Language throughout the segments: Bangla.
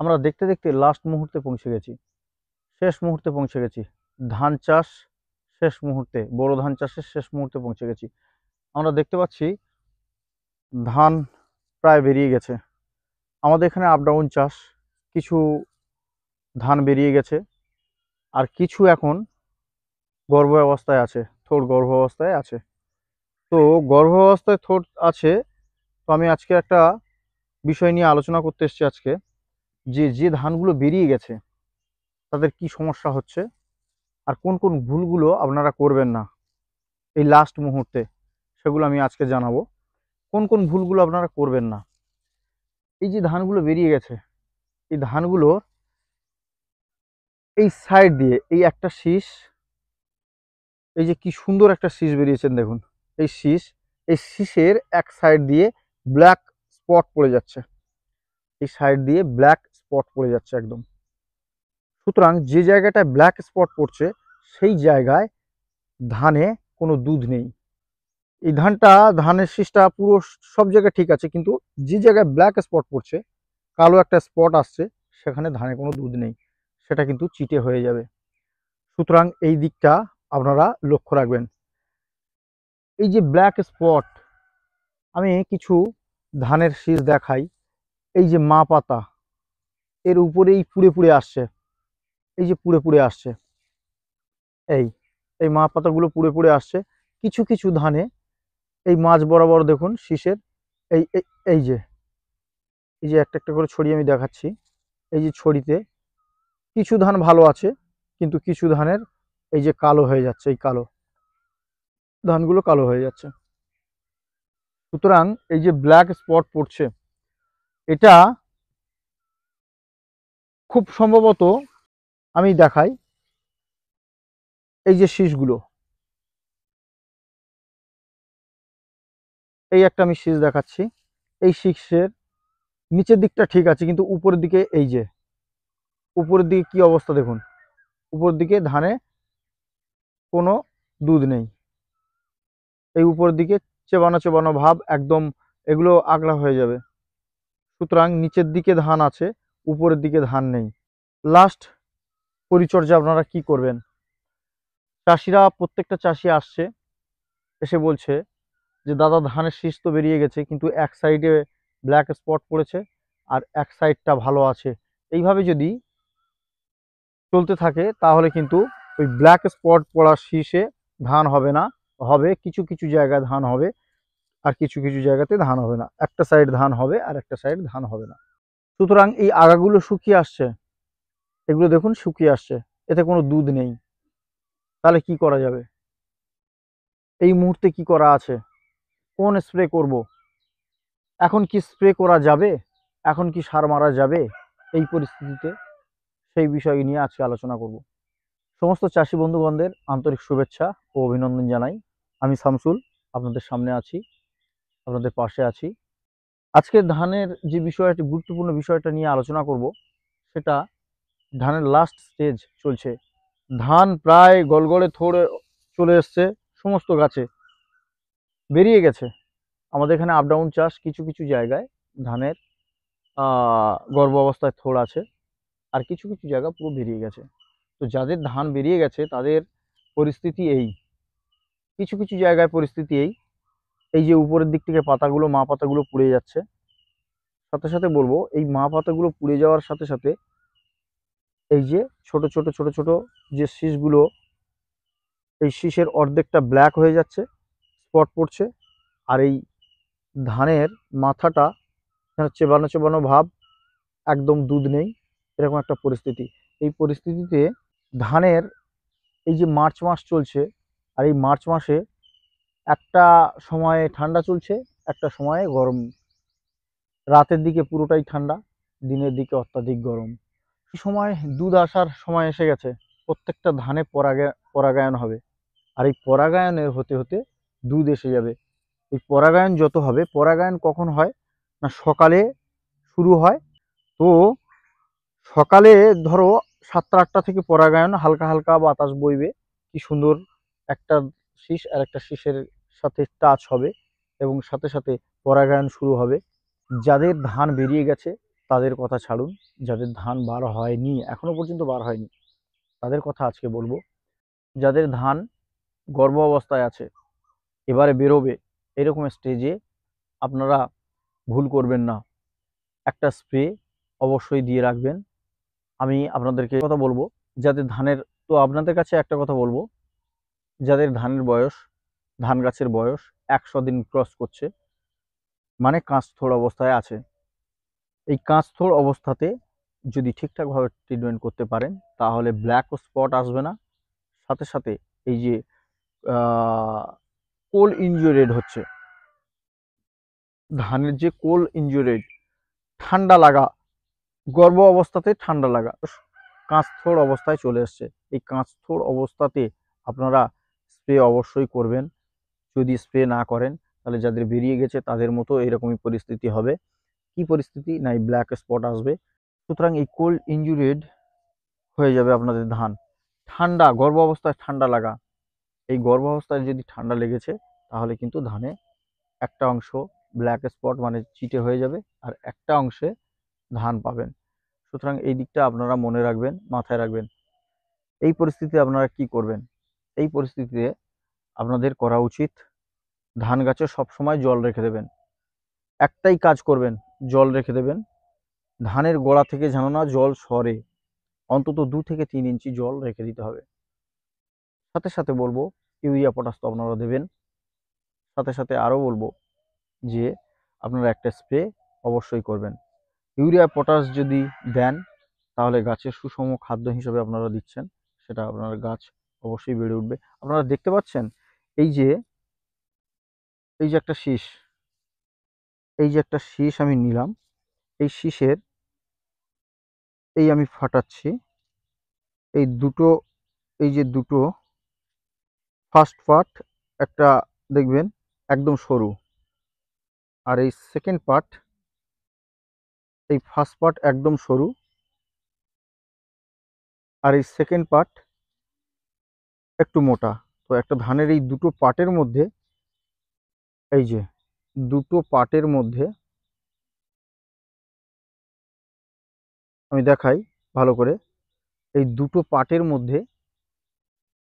আমরা দেখতে দেখতে লাস্ট মুহূর্তে পৌঁছে গেছি, শেষ মুহূর্তে পৌঁছে গেছি। ধান চাষ শেষ মুহূর্তে, বড় ধান চাষের শেষ মুহূর্তে পৌঁছে গেছি। আমরা দেখতে পাচ্ছি ধান প্রায় বেরিয়ে গেছে। আমাদের এখানে আপ ডাউন চাষ, কিছু ধান বেরিয়ে গেছে আর কিছু এখন গর্ভ অবস্থায় আছে, থোড় গর্ভ অবস্থায় আছে। তো গর্ভ অবস্থায় থোড় আছে। তো আমি আজকে একটা বিষয় নিয়ে আলোচনা করতে এসেছি আজকে, যে যে ধানগুলো বেরিয়ে গেছে তাদের কি সমস্যা হচ্ছে আর কোন কোন ভুলগুলো আপনারা করবেন না এই লাস্ট মুহূর্তে, সেগুলো আমি আজকে জানাবো। কোন কোন ভুলগুলো আপনারা করবেন না। এই যে ধানগুলো বেরিয়ে গেছে, এই ধানগুলোর এই সাইড দিয়ে এই একটা শীষ, এই যে কি সুন্দর একটা শীষ বেরিয়েছেন দেখুন, এই শীষ, এই শীষের এক সাইড দিয়ে ব্ল্যাক স্পট পড়ে যাচ্ছে, এই সাইড দিয়ে ব্ল্যাক স্পট পড়ে যাচ্ছে একদম। সুতরাং যে জায়গাটায় ব্ল্যাক স্পট পড়ছে সেই জায়গায় ধানে কোনো দুধ নেই। এই ধানের শীষটা পুরো সব জায়গায় ঠিক আছে, কিন্তু যে জায়গায় ব্ল্যাক স্পট পড়ছে, কালো একটা স্পট আসছে, সেখানে ধানে কোনো দুধ নেই, সেটা কিন্তু চিটে হয়ে যাবে। সুতরাং এই দিকটা আপনারা লক্ষ্য রাখবেন। এই যে ব্ল্যাক স্পট, আমি কিছু ধানের শীষ দেখাই। এই যে মা পাতা, এর উপরেই পুড়ে পুড়ে আসছে, এই যে পুড়ে পুড়ে আসছে, এই এই মা পাতাগুলো পুড়ে পুড়ে আসছে। কিছু কিছু ধানে এই মাঝ বরাবর দেখুন শীষের, এই এই এই যে এই যে একটা একটা করে ছড়ি আমি দেখাচ্ছি। এই যে ছড়িতে কিছু ধান ভালো আছে, কিন্তু কিছু ধানের এই যে কালো হয়ে যাচ্ছে, এই কালো ধানগুলো কালো হয়ে যাচ্ছে। সুতরাং এই যে ব্ল্যাক স্পট পড়ছে, এটা খুব সম্ভবত, আমি দেখাই, এই যে শীষগুলো, এই একটা আমি শীষ দেখাচ্ছি। এই শীষের নিচের দিকটা ঠিক আছে, কিন্তু উপরের দিকে এই যে উপরের দিকে কি অবস্থা দেখুন, উপরের দিকে ধানে কোনো দুধ নেই। এই উপরের দিকে চেবানো চেবানো ভাব একদম, এগুলো আগড়া হয়ে যাবে। সুতরাং নিচের দিকে ধান আছে, উপরের দিকে ধান নেই। লাস্ট পরিচর্যা আপনারা কি করবেন? চাষিরা, প্রত্যেকটা চাষি আসছে, এসে বলছে যে দাদা ধানের শীষ তো বেরিয়ে গেছে, কিন্তু এক সাইডে ব্ল্যাক স্পট পড়েছে আর এক সাইডটা ভালো আছে। এইভাবে যদি চলতে থাকে তাহলে কিন্তু ওই ব্ল্যাক স্পট পড়া শীষে ধান হবে না। হবে কিছু কিছু জায়গায় ধান হবে, আর কিছু কিছু জায়গাতে ধান হবে না। একটা সাইড ধান হবে আর একটা সাইড ধান হবে না। সুতরাং এই আগাগুলো শুকিয়ে আসছে, এগুলো দেখুন শুকিয়ে আসছে, এতে কোনো দুধ নেই। তাহলে কি করা যাবে? এই মুহূর্তে কি করা আছে? কোন স্প্রে করব? এখন কি স্প্রে করা যাবে? এখন কি সার মারা যাবে এই পরিস্থিতিতে? সেই বিষয় নিয়ে আজকে আলোচনা করব। সমস্ত চাষি বন্ধুগণদের আন্তরিক শুভেচ্ছা ও অভিনন্দন জানাই। আমি শামসুল, আপনাদের সামনে আছি, আপনাদের পাশে আছি। আজকে ধানের যে বিষয়টি, গুরুত্বপূর্ণ বিষয়টা নিয়ে আলোচনা করব, সেটা ধানের লাস্ট স্টেজ চলছে। ধান প্রায় গলগলে থোড়ে চলে এসছে, সমস্ত গাছে বেরিয়ে গেছে। আমাদের এখানে আপ ডাউন চাষ, কিছু কিছু জায়গায় ধানের গর্ভ অবস্থায় থোড় আছে, আর কিছু কিছু জায়গা পুরো বেরিয়ে গেছে। তো যাদের ধান বেরিয়ে গেছে তাদের পরিস্থিতি এই, কিছু কিছু জায়গায় পরিস্থিতি এই, এই যে উপরের দিক থেকে পাতাগুলো, মা পাতাগুলো পুড়ে যাচ্ছে। সাথে সাথে বলবো, এই মা পাতাগুলো পুড়ে যাওয়ার সাথে সাথে এই যে ছোট ছোট ছোট ছোট যে শীষগুলো, এই শীষের অর্ধেকটা ব্ল্যাক হয়ে যাচ্ছে, স্পট পড়ছে। আর এই ধানের মাথাটা চেবানো চেবানো ভাব, একদম দুধ নেই, এরকম একটা পরিস্থিতি। এই পরিস্থিতিতে ধানের, এই যে মার্চ মাস চলছে, আর এই মার্চ মাসে একটা সময়ে ঠান্ডা চলছে, একটা সময়ে গরম। রাতের দিকে পুরোটাই ঠান্ডা, দিনের দিকে অত্যাধিক গরম। এই সময় দুধ আসার সময় এসে গেছে। প্রত্যেকটা ধানে পরাগায়ন হবে, আর এই পরাগায়নের হতে হতে দুধ এসে যাবে। এই পরাগায়ন যত হবে, পরাগায়ন কখন হয় না, সকালে শুরু হয়। তো সকালে ধরো 7টা 8টা থেকে পরাগায়ন, হালকা হালকা বাতাস বইবে, কি সুন্দর একটা শীষ আর একটা শীষের সাথে টাচ হবে, এবং সাথে সাথে পরাগায়ন শুরু হবে। যাদের ধান বেরিয়ে গেছে তাদের কথা ছাড়ুন, যাদের ধান বার হয়নি, এখনো পর্যন্ত বার হয়নি, তাদের কথা আজকে বলবো। যাদের ধান গর্ভ অবস্থায় আছে, এবারে বেরোবে, এরকম স্টেজে আপনারা ভুল করবেন না, একটা স্প্রে অবশ্যই দিয়ে রাখবেন। আমি আপনাদেরকে কথা বলবো, যাদের ধানের, তো আপনাদের কাছে একটা কথা বলবো, যাদের ধানের বয়স, ধান গাছের বয়স 100 দিন ক্রস করছে, মানে কাঁচথোড় অবস্থায় আছে, এই কাঁচথোড় অবস্থাতে যদি ঠিকঠাকভাবে ট্রিটমেন্ট করতে পারেন, তাহলে ব্ল্যাক স্পট আসবে না। সাথে সাথে এই যে কোল ইনজিওরি রেড হচ্ছে, ধানের যে কোল ইনজিওরি রেড, ঠান্ডা লাগা, গর্ভ অবস্থাতে ঠান্ডা লাগা, কাঁচথোড় অবস্থায় চলে এসছে, এই কাঁচথোড় অবস্থাতে আপনারা স্প্রে অবশ্যই করবেন। যদি স্প্রে না করেন, তাহলে যাদের বেরিয়ে গেছে তাদের মতো এরকমই পরিস্থিতি হবে। কি পরিস্থিতি? না, এই ব্ল্যাক স্পট আসবে। সুতরাং এই কোল্ড ইনজুরিড হয়ে যাবে আপনাদের ধান। ঠান্ডা, গর্ভ অবস্থায় ঠান্ডা লাগা, এই গর্ভ অবস্থায় যদি ঠান্ডা লেগেছে, তাহলে কিন্তু ধানে একটা অংশ ব্ল্যাক স্পট মানে চিটে হয়ে যাবে, আর একটা অংশে ধান পাবেন। সুতরাং এই দিকটা আপনারা মনে রাখবেন, মাথায় রাখবেন। এই পরিস্থিতিতে আপনারা কি করবেন? এই পরিস্থিতিতে আপনাদের করা উচিত, ধান গাছে সবসময় জল রেখে দেবেন। একটাই কাজ করবেন, জল রেখে দেবেন। ধানের গোড়া থেকে যেন না জল সরে, অন্তত 2 থেকে 3 ইঞ্চি জল রেখে দিতে হবে। সাথে সাথে বলবো, ইউরিয়া পটাশ তো আপনারা দেবেন। সাথে সাথে আরও বলবো যে আপনারা একটা স্প্রে অবশ্যই করবেন। ইউরিয়া পটাশ যদি দেন, তাহলে গাছের সুষম খাদ্য হিসেবে আপনারা দিচ্ছেন, সেটা আপনার গাছ অবশ্যই বেড়ে উঠবে। আপনারা দেখতে পাচ্ছেন, এই যে এই যে একটা শীষ, এই যে একটা শীষ আমি নিলাম, এই শীষের এই আমি ফাটাচ্ছি, এই দুটো, এই যে দুটো ফার্স্ট পার্ট একটা দেখবেন একদম সরু, আর এই সেকেন্ড পার্ট, এই ফার্স্ট পার্ট একদম সরু, আর এই সেকেন্ড পার্ট একটু মোটা। তো একটা ধানের এই দুটো পার্টের মধ্যে, এই যে দুটো পার্টের মধ্যে আমি দেখাই ভালো করে, এই দুটো পার্টের মধ্যে,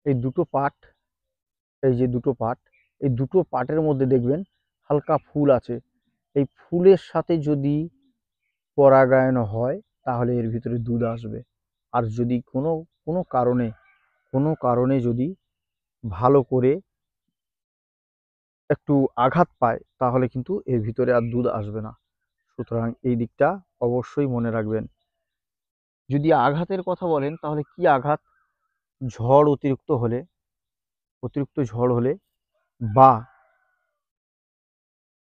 এই দুটো পার্ট, এই যে দুটো পার্ট, এই দুটো পার্টের মধ্যে দেখবেন হালকা ফুল আছে। এই ফুলের সাথে যদি পরাগায়ন হয়, তাহলে এর ভিতরে দুধ আসবে। আর যদি কোনো কারণে যদি ভালো করে একটু আঘাত পায়, তাহলে কিন্তু এর ভিতরে আর দুধ আসবে না। সুতরাং এই দিকটা অবশ্যই মনে রাখবেন। যদি আঘাতের কথা বলেন, তাহলে কি আঘাত? ঝড় অতিরিক্ত ঝড় হলে, বা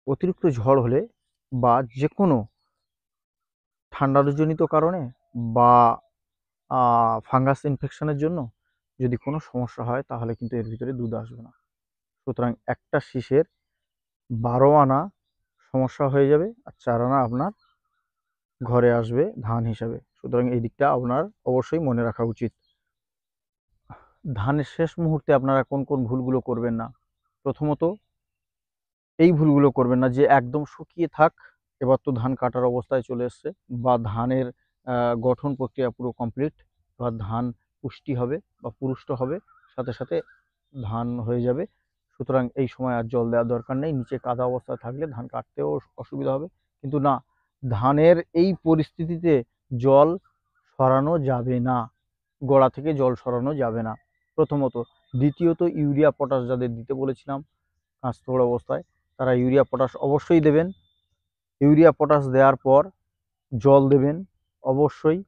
অতিরিক্ত ঝড় হলে, বা যে কোনো ঠান্ডাজনিত কারণে, বা ফাঙ্গাস ইনফেকশনের জন্য যদি কোনো সমস্যা হয়, তাহলে কিন্তু এর ভিতরে দুধ আসবে না। সুতরাং একটা শীষের 12 আনা সমস্যা হয়ে যাবে, আর 4 আনা আপনার ঘরে আসবে ধান হিসাবে। সুতরাং এই দিকটা আপনার অবশ্যই মনে রাখা উচিত। ধানের শেষ মুহূর্তে আপনারা কোন কোন ভুলগুলো করবেন না? প্রথমত, এই ভুলগুলো করবেন না যে একদম শুকিয়ে থাক, এবার তো ধান কাটার অবস্থায় চলে এসছে, বা ধানের গঠন প্রক্রিয়া পুরো কমপ্লিট, বা ধান পুষ্টি হবে বা পুরুষ্ট হবে, সাথে সাথে ধান হয়ে যাবে। সুতরাং এই সময় আর জল দেওয়ার দরকার নেই, নিচে কাদা অবস্থায় থাকলে ধান কাটতেও অসুবিধা হবে। কিন্তু না, ধানের এই পরিস্থিতিতে জল সরানো যাবে না, গোড়া থেকে জল সরানো যাবে না প্রথমত। দ্বিতীয়ত, ইউরিয়া পটাশ যাদের দিতে বলেছিলাম কাঁচথোড় অবস্থায়, তারা ইউরিয়া পটাশ অবশ্যই দেবেন। ইউরিয়া পটাশ দেওয়ার পর জল দেবেন অবশ্যই।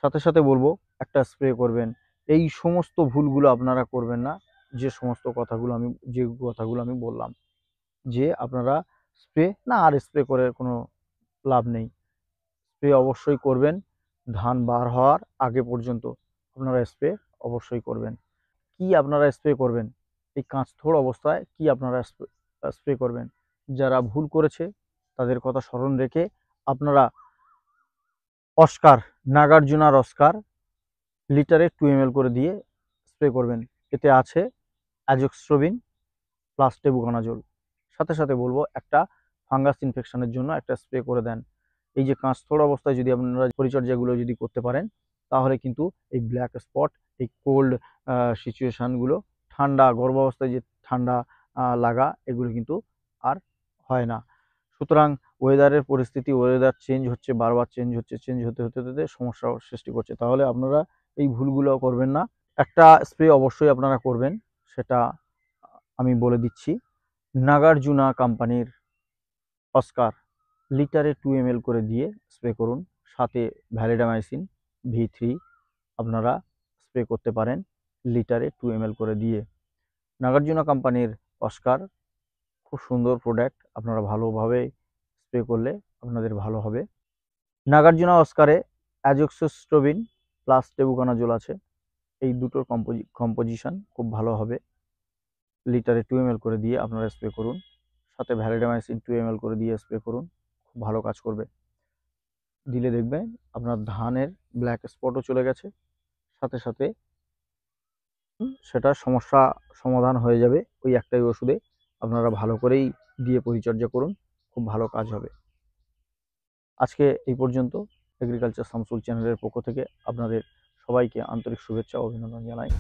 সাথে সাথে বলবো, একটা স্প্রে করবেন। এই সমস্ত ভুলগুলো আপনারা করবেন না, যে কথাগুলো আমি বললাম, যে আপনারা স্প্রে না, আর স্প্রে করে কোনো লাভ নেই। স্প্রে অবশ্যই করবেন, ধান বার হওয়ার আগে পর্যন্ত আপনারা স্প্রে অবশ্যই করবেন। কি আপনারা স্প্রে করবেন? এই কাঁচথোড় অবস্থায় কি আপনারা স্প্রে করবেন? যারা ভুল করেছে তাদের কথা স্মরণ রেখে আপনারা অস্কার, নাগার্জুনার অস্কার লিটারে 2 ml করে দিয়ে স্প্রে করবেন। এতে আছে অ্যাজোক্সট্রোবিন প্লাস টেবুকোনাজোল। সাথে সাথে বলবো, একটা ফাঙ্গাস ইনফেকশনের জন্য একটা স্প্রে করে দেন। এই যে কাঁচথোড় অবস্থায় যদি আপনারা পরিচর্যাগুলো যদি করতে পারেন, তাহলে কিন্তু এই ব্ল্যাক স্পট, এই কোল্ড সিচুয়েশানগুলো, ঠান্ডা গর্ভাবস্থায় যে ঠান্ডা লাগা, এগুলো কিন্তু আর হয় না। সুতরাং ওয়েদারের পরিস্থিতি, ওয়েদার চেঞ্জ হচ্ছে, বারবার চেঞ্জ হচ্ছে, চেঞ্জ হতে হতে হতে সমস্যার সৃষ্টি করছে। তাহলে আপনারা এই ভুলগুলো করবেন না। একটা স্প্রে অবশ্যই আপনারা করবেন, সেটা আমি বলে দিচ্ছি। নাগার্জুনা কোম্পানির অস্কার লিটারে 2 ml করে দিয়ে স্প্রে করুন, সাথে ভ্যালিডামাইসিন V3 আপনারা স্প্রে করতে পারেন লিটারে 2 ml করে দিয়ে। নাগার্জুনা কোম্পানির অস্কার খুব সুন্দর প্রোডাক্ট, আপনারা ভালোভাবে স্প্রে করলে আপনাদের ভালো হবে। নাগার্জুনা অস্কারে অ্যাজোক্সিস্ট্রোবিন প্লাস টেবুকোনাজোল আছে, এই দুটোর কম্পোজিশন খুব ভালো হবে। লিটারে 2 ml করে দিয়ে আপনারা স্প্রে করুন, সাথে ভ্যালিডামাইসিন 2 ml করে দিয়ে স্প্রে করুন, খুব ভালো কাজ করবে। দিলে দেখবেন আপনার ধানের ব্ল্যাক স্পটও চলে গেছে, সাথে সাথে সেটার সমস্যা সমাধান হয়ে যাবে ওই একটাই ওষুধে। আপনারা ভালো করেই দিয়ে পরিচর্যা করুন, খুব ভালো কাজ হবে। আজকে এই পর্যন্ত। এগ্রিকালচার শামসুল চ্যানেলের পক্ষ থেকে আপনাদের সবাইকে আন্তরিক শুভেচ্ছা ও অভিনন্দন জানাই।